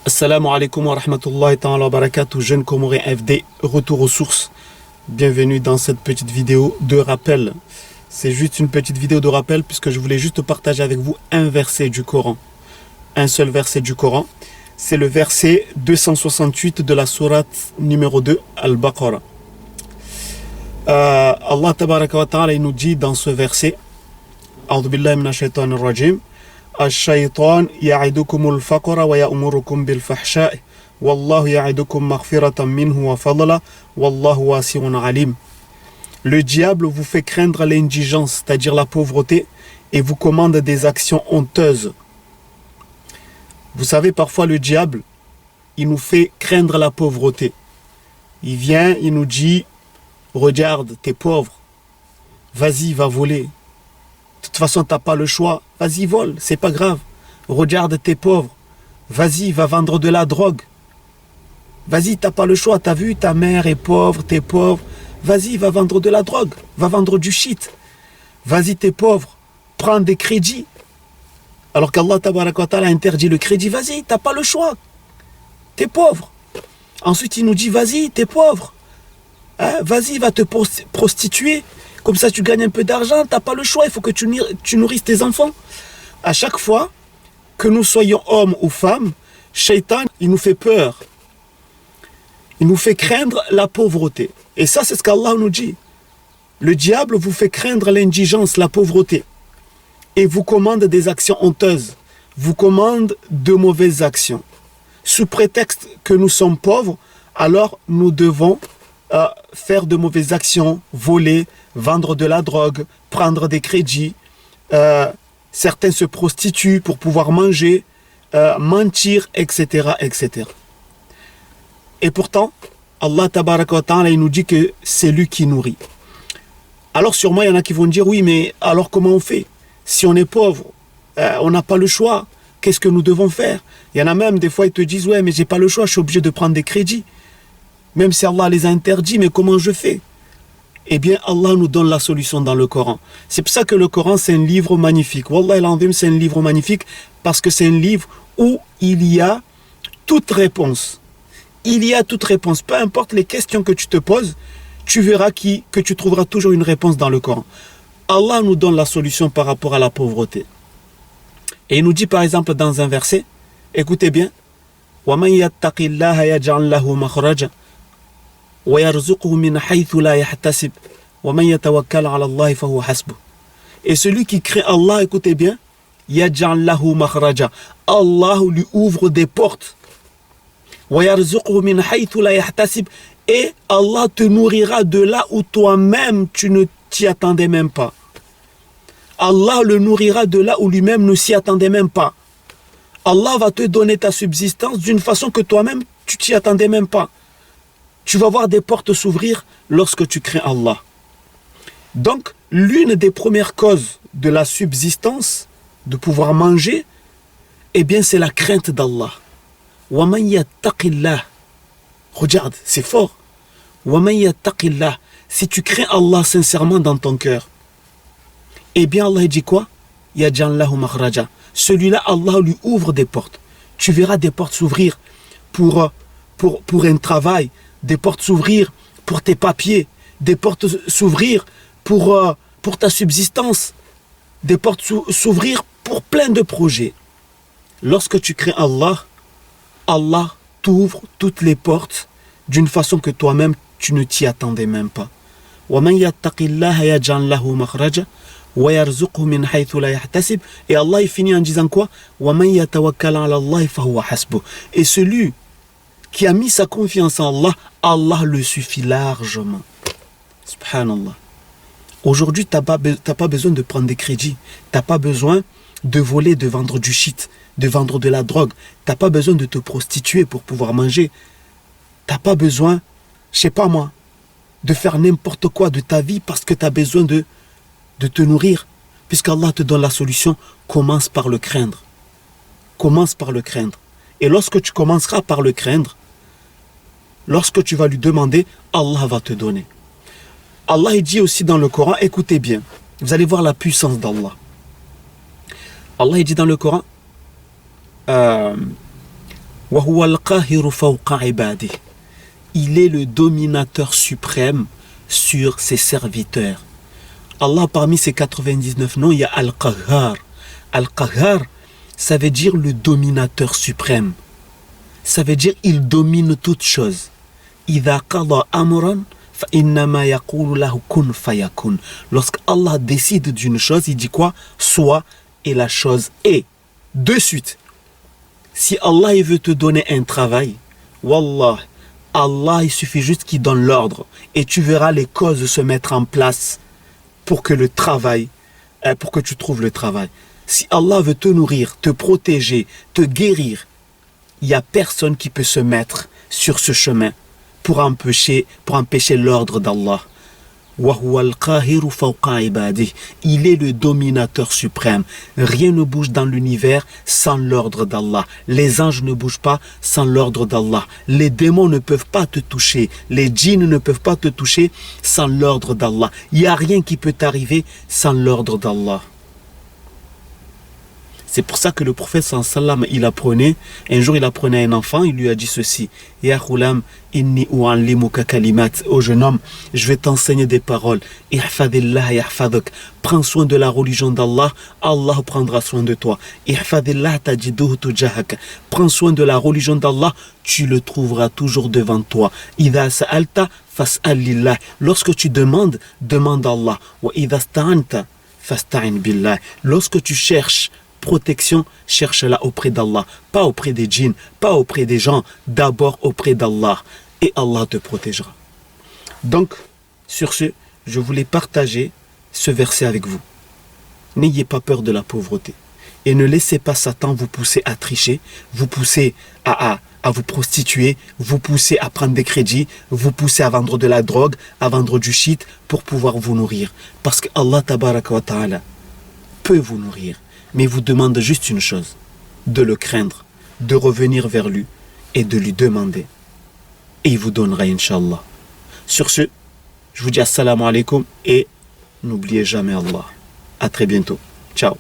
Assalamu alaikum wa rahmatullahi ta'ala wa barakatuh, jeune Comorien FD, retour aux sources. Bienvenue dans cette petite vidéo de rappel. C'est juste une petite vidéo de rappel puisque je voulais juste partager avec vous un verset du Coran. Un seul verset du Coran. C'est le verset 268 de la sourate numéro 2, Al-Baqarah. Allah tabaraka wa ta'ala il nous dit dans ce verset, A'udhu billahi minash shaitanir rajim, الشيطان يعدكم الفقر ويأمركم بالفحشاء والله يعدكم مغفرة منه وفضلا والله واسع عليم. Le diable vous fait craindre l'indigence, c'est-à-dire la pauvreté, et vous commande des actions honteuses. Vous savez, parfois le diable, il nous fait craindre la pauvreté. Il vient, il nous dit, regarde, t'es pauvre, vas-y, va voler. De toute façon, t'as pas le choix. Vas-y, vole, c'est pas grave. Regarde, t'es pauvre. Vas-y, va vendre de la drogue. Vas-y, t'as pas le choix. T'as vu, ta mère est pauvre, t'es pauvre. Vas-y, va vendre de la drogue. Va vendre du shit. Vas-y, t'es pauvre. Prends des crédits. Alors qu'Allah tabaraka wa ta'ala interdit le crédit. Vas-y, t'as pas le choix. T'es pauvre. Ensuite, il nous dit, vas-y, t'es pauvre. Hein? Vas-y, va te prostituer. Comme ça, tu gagnes un peu d'argent, tu n'as pas le choix, il faut que tu nourrisses tes enfants. À chaque fois que nous soyons hommes ou femmes, Shaitan, il nous fait peur. Il nous fait craindre la pauvreté. Et ça, c'est ce qu'Allah nous dit. Le diable vous fait craindre l'indigence, la pauvreté. Et vous commande des actions honteuses. Vous commande de mauvaises actions. Sous prétexte que nous sommes pauvres, alors nous devons faire de mauvaises actions, voler, vendre de la drogue, prendre des crédits. Certains se prostituent pour pouvoir manger, mentir, etc., etc. Et pourtant, Allah tabaraka wa ta'ala, il nous dit que c'est lui qui nourrit. Alors sûrement, il y en a qui vont dire, oui, mais alors comment on fait? Si on est pauvre, on n'a pas le choix. Qu'est-ce que nous devons faire? Il y en a même, des fois, ils te disent, ouais, mais j'ai pas le choix, je suis obligé de prendre des crédits. Même si Allah les a interdits, mais comment je fais? Eh bien, Allah nous donne la solution dans le Coran. C'est pour ça que le Coran, c'est un livre magnifique. Wallah al-Azim, c'est un livre magnifique parce que c'est un livre où il y a toute réponse. Il y a toute réponse. Peu importe les questions que tu te poses, tu verras que tu trouveras toujours une réponse dans le Coran. Allah nous donne la solution par rapport à la pauvreté. Et il nous dit par exemple dans un verset, écoutez bien, وَمَنْ يَتَّقِ اللَّهَ يَجْعَلْ لَهُ مَخْرَجًا وَيَرْزُقْهُ مِنْ حَيْثُ لَا يَحْتَسِبُ وَمَنْ يَتَوَكَّلْ عَلَى اللَّهِ فَهُوَ حَسْبُهُ. Et celui qui craint Allah, écoutez bien, يَجْعَلْ لَهُ مَخْرَجًا, Allah lui ouvre des portes. وَيَرْزُقْهُ مِنْ حَيْثُ لَا يَحْتَسِبُ, et Allah te nourrira de là où toi-même tu ne t'y attendais même pas. Allah le nourrira de là où lui-même ne s'y attendait même pas. Allah va te donner ta subsistance d'une façon que toi-même tu t'y attendais même pas. Tu vas voir des portes s'ouvrir lorsque tu crains Allah. Donc, l'une des premières causes de la subsistance, de pouvoir manger, eh bien, c'est la crainte d'Allah. وَمَنْ يَتَّقِ اللَّهِ. Regarde, c'est fort. وَمَنْ يَتَّقِ اللَّهِ. Si tu crains Allah sincèrement dans ton cœur, eh bien, Allah dit quoi? يَجْعَلْ لَهُ مَخْرَجًا. Celui-là, Allah lui ouvre des portes. Tu verras des portes s'ouvrir pour un travail, des portes s'ouvrir pour tes papiers, des portes s'ouvrir pour ta subsistance, des portes s'ouvrir pour plein de projets. Lorsque tu crains Allah, Allah t'ouvre toutes les portes d'une façon que toi-même tu ne t'y attendais même pas. وَمَنْ يَتَّقِ اللَّهَ يَجْعَلْ لَهُ مَخْرَجًا وَيَرْزُقْهُ مِنْ حَيْثُ لَا يَحْتَسِبُ. Et Allah il finit en disant quoi? وَمَنْ يَتَوَكَّلْ عَلَى اللَّهِ فَهُوَ حَسْبُهُ. Et celui qui a mis sa confiance en Allah, Allah le suffit largement. Subhanallah. Aujourd'hui, tu n'as pas besoin de prendre des crédits. Tu n'as pas besoin de voler, de vendre du shit, de vendre de la drogue. Tu n'as pas besoin de te prostituer pour pouvoir manger. Tu n'as pas besoin, je sais pas moi, de faire n'importe quoi de ta vie parce que tu as besoin de te nourrir. Puisqu'Allah te donne la solution, commence par le craindre. Commence par le craindre. Et lorsque tu commenceras par le craindre, lorsque tu vas lui demander, Allah va te donner. Allah il dit aussi dans le Coran, écoutez bien, vous allez voir la puissance d'Allah. Allah il dit dans le Coran, وَهُوَ الْقَاهِرُ فَوْقَ عِبَادِهِ. Il est le dominateur suprême sur ses serviteurs. Allah, parmi ses 99 noms, il y a Al-Qahhar. Al-Qahhar, ça veut dire le dominateur suprême. Ça veut dire il domine toute chose. إِذَا قَضَى أَمْرًا فَإِنَّمَا يَقُولُ لَهُ كُنْ فَيَكُنْ. Lorsqu'Allah décide d'une chose, il dit quoi? Soit, et la chose est. De suite. Si Allah il veut te donner un travail, Wallah, Allah il suffit juste qu'il donne l'ordre et tu verras les causes se mettre en place pour que le travail, pour que tu trouves le travail. Si Allah veut te nourrir, te protéger, te guérir, il n'y a personne qui peut se mettre sur ce chemin pour empêcher l'ordre d'Allah. Il est le dominateur suprême. Rien ne bouge dans l'univers sans l'ordre d'Allah. Les anges ne bougent pas sans l'ordre d'Allah. Les démons ne peuvent pas te toucher. Les djinns ne peuvent pas te toucher sans l'ordre d'Allah. Il n'y a rien qui peut t'arriver sans l'ordre d'Allah. C'est pour ça que le prophète sallam, un jour il apprenait à un enfant, il lui a dit ceci: Ya ghulam, inni u'allimuka kalimat. Ô jeune homme, je vais t'enseigner des paroles. Ihfadillah yahfaduk. Prends soin de la religion d'Allah, Allah prendra soin de toi. Ihfadillah tajiduhu tujahak. Prends soin de la religion d'Allah, tu le trouveras toujours devant toi. Idha sa'alta fas'alillah. Lorsque tu demandes, demande Allah. Wa idha sta'anta fasta'in billah. Lorsque tu cherches protection, cherche-la auprès d'Allah, pas auprès des djinns, pas auprès des gens, d'abord auprès d'Allah, et Allah te protégera. Donc, sur ce, je voulais partager ce verset avec vous. N'ayez pas peur de la pauvreté, et ne laissez pas Satan vous pousser à tricher, vous pousser à vous prostituer, vous pousser à prendre des crédits, vous pousser à vendre de la drogue, à vendre du shit, pour pouvoir vous nourrir. Parce que Allah tabaraka wa ta'ala peut vous nourrir, mais vous demande juste une chose, de le craindre, de revenir vers lui et de lui demander. Et il vous donnera, Inch'Allah. Sur ce, je vous dis assalamu alaikum et n'oubliez jamais Allah. À très bientôt. Ciao.